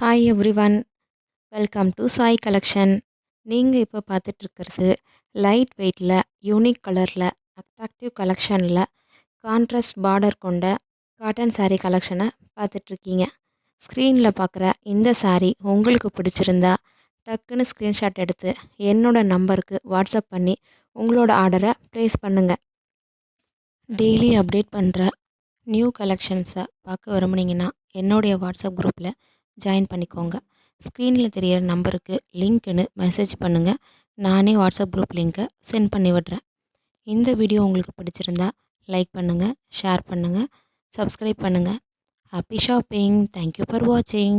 Hi everyone, welcome to Sai collection. நீங்கள் இப்போ பார்த்துட்ருக்கிறது light வெயிட்டில் யூனிக் கலரில் அட்ராக்டிவ் கலெக்ஷனில் கான்ட்ராஸ்ட் பார்டர் கொண்ட காட்டன் saree கலெக்ஷனை பார்த்துட்ருக்கீங்க. ஸ்க்ரீனில் பார்க்குற இந்த saree உங்களுக்கு பிடிச்சிருந்தா டக்குன்னு ஸ்க்ரீன்ஷாட் எடுத்து என்னோட நம்பருக்கு வாட்ஸ்அப் பண்ணி உங்களோட ஆர்டரை ப்ளேஸ் பண்ணுங்கள். டெய்லி அப்டேட் பண்ணுற நியூ கலெக்ஷன்ஸை பார்க்க விரும்புனீங்கன்னா என்னுடைய வாட்ஸ்அப் குரூப்பில் ஜாயின் பண்ணிக்கோங்க. ஸ்க்ரீனில் தெரிகிற நம்பருக்கு லிங்க்னு மெசேஜ் பண்ணுங்கள். நானே வாட்ஸ்அப் குரூப் லிங்க்கை சென்ட் பண்ணி விடுறேன். இந்த வீடியோ உங்களுக்கு பிடிச்சிருந்தா லைக் பண்ணுங்கள், ஷேர் பண்ணுங்கள், சப்ஸ்கிரைப் பண்ணுங்கள். Happy shopping. தேங்க்யூ ஃபார் வாட்சிங்.